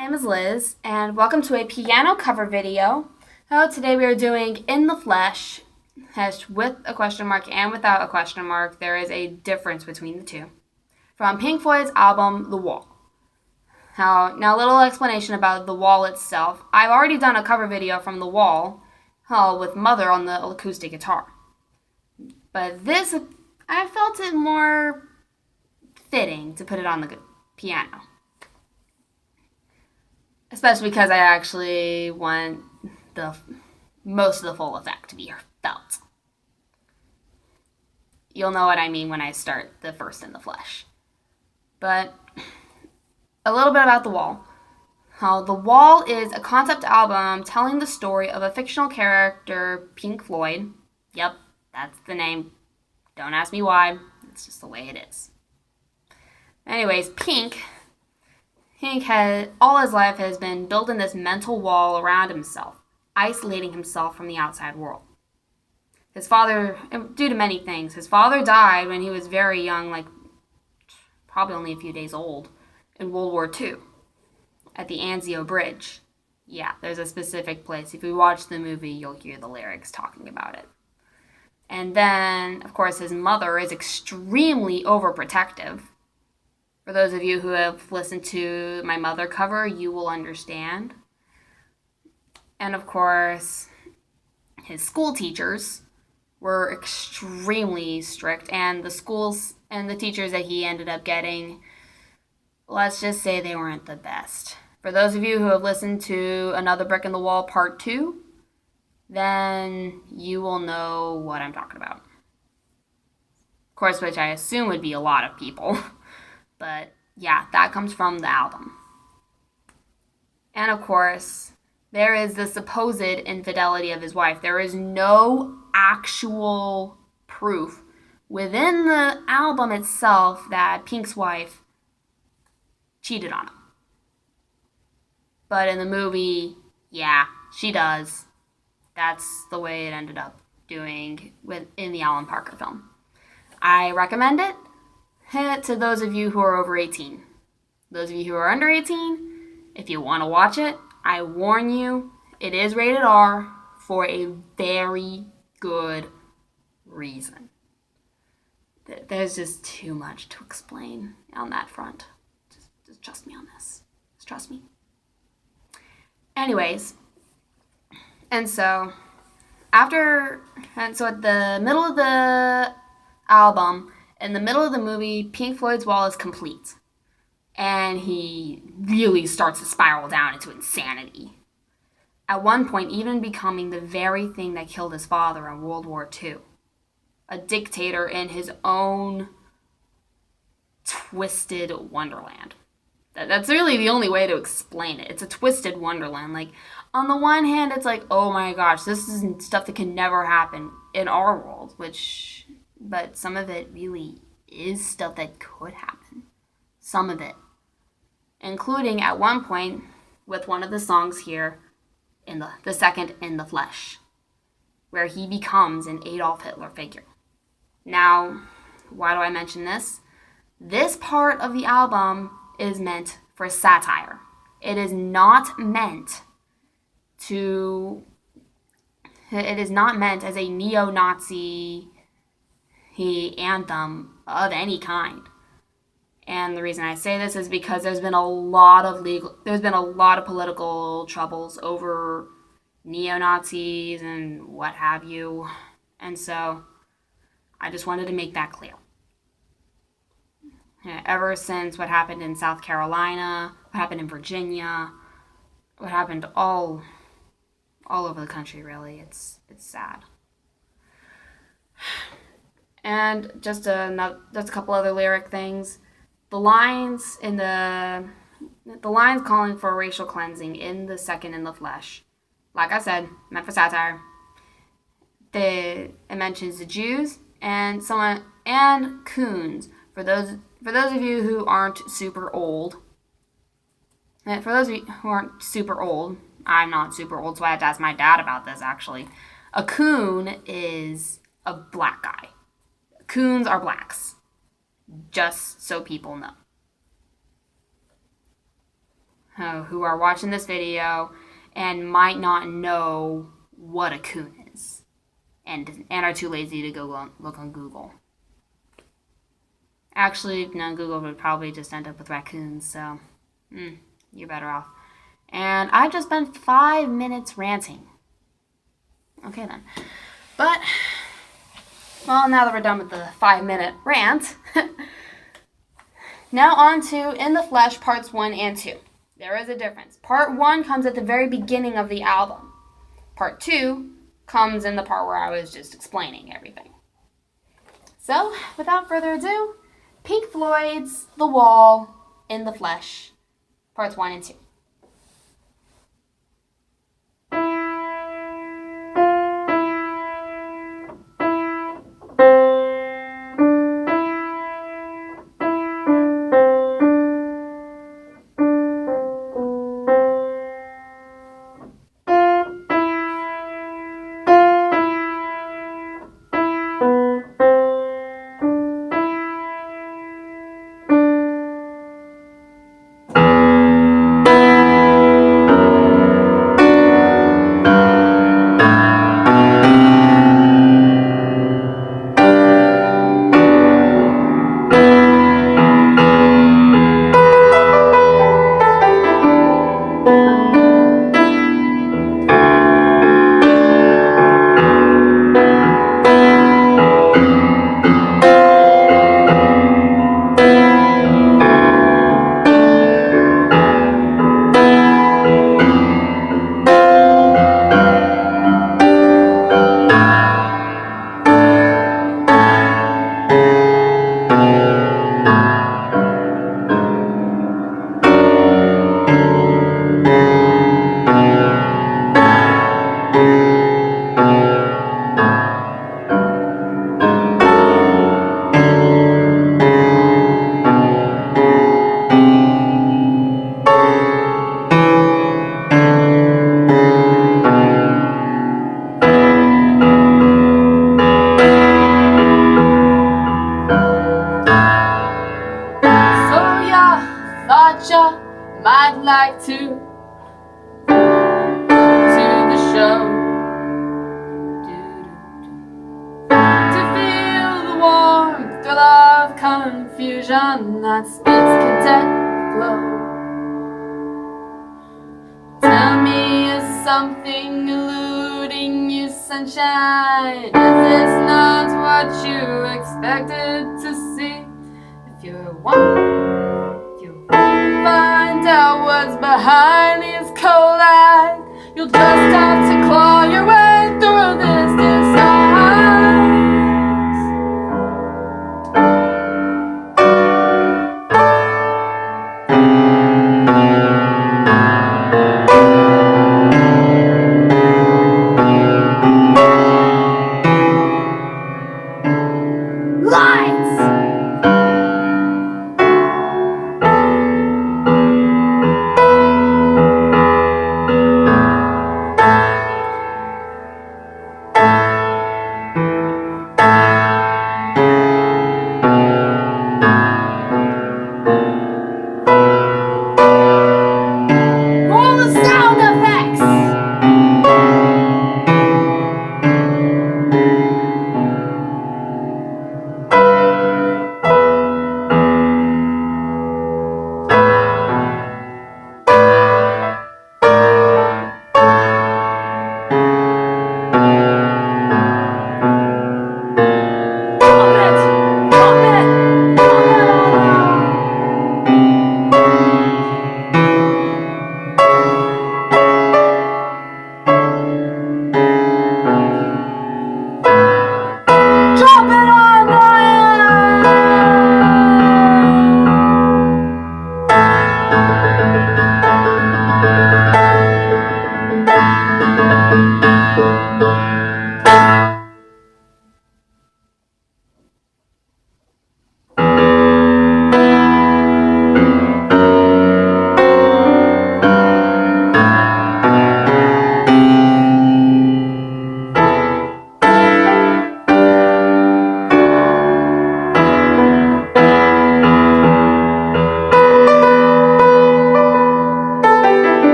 My name is Liz, and welcome to a piano cover video. Today we are doing In the Flesh, with a question mark and without a question mark. There is a difference between the two. From Pink Floyd's album, The Wall. Now a little explanation about The Wall itself. I've already done a cover video from The Wall, with Mother on the acoustic guitar. But this, I felt it more fitting to put it on the piano. Especially because I actually want the most of the full effect to be felt. You'll know what I mean when I start the first In the Flesh. But a little bit about The Wall. The Wall is a concept album telling the story of a fictional character, Pink Floyd. Yep, that's the name. Don't ask me why. It's just the way it is. Anyways, Pink all his life has been building this mental wall around himself, isolating himself from the outside world. His father, due to many things, his father died when he was very young, like probably only a few days old, in World War II, at the Anzio Bridge. Yeah, there's a specific place. If you watch the movie, you'll hear the lyrics talking about it. And then, of course, his mother is extremely overprotective. For those of you who have listened to my Mother cover, you will understand. And of course, his school teachers were extremely strict, and the schools and the teachers that he ended up getting, let's just say they weren't the best. For those of you who have listened to Another Brick in the Wall Part 2, then you will know what I'm talking about. Of course, which I assume would be a lot of people. But yeah, that comes from the album. And of course, there is the supposed infidelity of his wife. There is no actual proof within the album itself that Pink's wife cheated on him. But in the movie, yeah, she does. That's the way it ended up doing in the Alan Parker film. I recommend it to those of you who are over 18. Those of you who are under 18, if you want to watch it, I warn you, it is rated R for a very good reason. There's just too much to explain on that front. Just trust me on this. Just trust me. Anyways, and so at the middle of the album, in the middle of the movie, Pink Floyd's Wall is complete. And he really starts to spiral down into insanity. At one point, even becoming the very thing that killed his father in World War II. A dictator in his own twisted wonderland. That's really the only way to explain it. It's a twisted wonderland. Like, on the one hand, it's like, oh my gosh, this is stuff that can never happen in our world, but some of it really is stuff that could happen. Some of it. Including at one point with one of the songs here, in the second In the Flesh, where he becomes an Adolf Hitler figure. Now, why do I mention this? This part of the album is meant for satire. It is not meant as a neo-Nazi anthem of any kind. And the reason I say this is because there's been a lot of political troubles over neo-Nazis and what have you. And so I just wanted to make that clear. Ever since what happened in South Carolina, what happened in Virginia, what happened all over the country, really, it's sad. And just a couple other lyric things. The lines calling for racial cleansing in the second In the Flesh, like I said, meant for satire. It mentions the Jews and coons. For those of you who aren't super old, I'm not super old, so I had to ask my dad about this actually. A coon is a black guy. Coons are blacks. Just so people know. who are watching this video and might not know what a coon is and are too lazy to go look on Google. Actually, no, Google would probably just end up with raccoons, so you're better off. And I've just spent 5 minutes ranting. Okay then. But, well, now that we're done with the 5-minute rant, now on to In the Flesh Parts 1 and 2. There is a difference. Part 1 comes at the very beginning of the album. Part 2 comes in the part where I was just explaining everything. So, without further ado, Pink Floyd's The Wall, In the Flesh, Parts 1 and 2. Might like to the show to feel the warmth of confusion that spits cadet glow. Tell me, is something eluding you, sunshine? Is this not what you expected to see? If you're find out what's behind these cold eyes, you'll just have to claw your way through this disguise. Lights!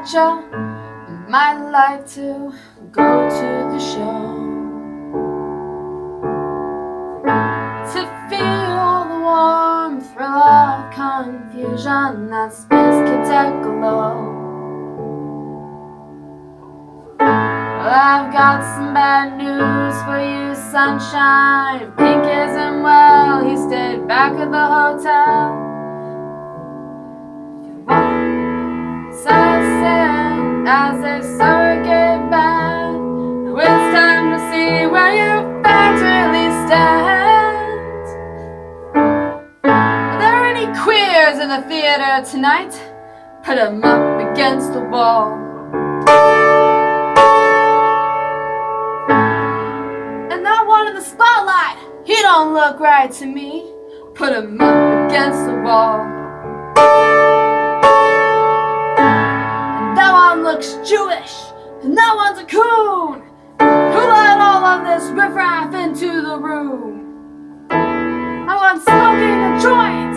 picture. Might like to go to the show to feel all the warm thrill of confusion that space could take aglow. Well, I've got some bad news for you, sunshine. Pink isn't well, he stayed back at the hotel. Sunset as a surrogate band. Now it's time to see where your facts really stand. Are there any queers in the theater tonight? Put 'em up against the wall. And that one in the spotlight, he don't look right to me. Put 'em up against the wall. That one looks Jewish, and that one's a coon. Who let all of this riffraff into the room? That one's smoking a joint,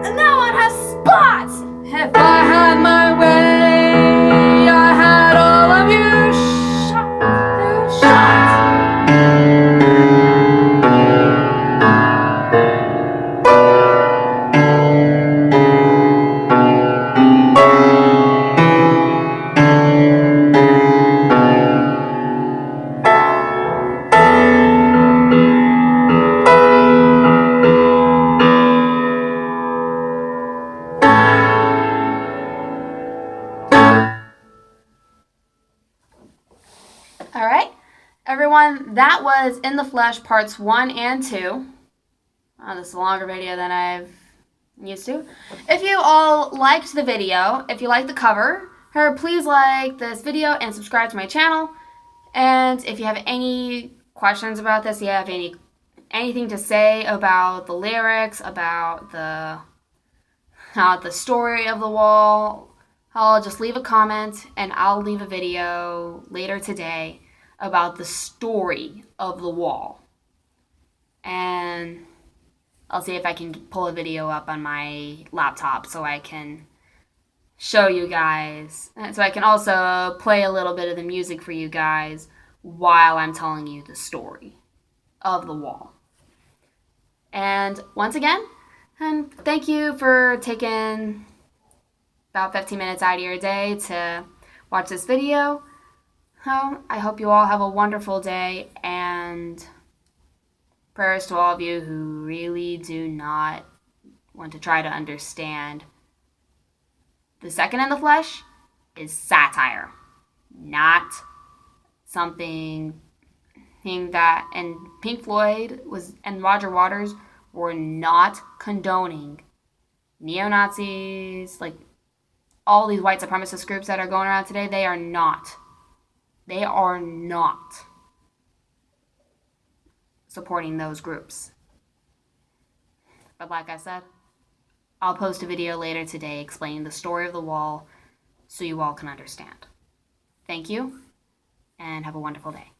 and that one has spots. If I had my way, I had all of you shot. Alright, everyone, that was In the Flesh parts 1 and 2. This is a longer video than I've used to. If you all liked the video, if you liked the cover, please like this video and subscribe to my channel. And if you have any questions about this, you have anything to say about the lyrics, about the story of the wall, I'll just leave a comment and I'll leave a video later today about the story of the wall. And I'll see if I can pull a video up on my laptop so I can show you guys. So I can also play a little bit of the music for you guys while I'm telling you the story of the wall. And once again, and thank you for taking about 15 minutes out of your day to watch this video. I hope you all have a wonderful day, and prayers to all of you who really do not want to try to understand. The second In the Flesh is satire, not something that, and Pink Floyd and Roger Waters were not condoning neo-Nazis, like all these white supremacist groups that are going around today. They are not supporting those groups. But like I said, I'll post a video later today explaining the story of the wall so you all can understand. Thank you, and have a wonderful day.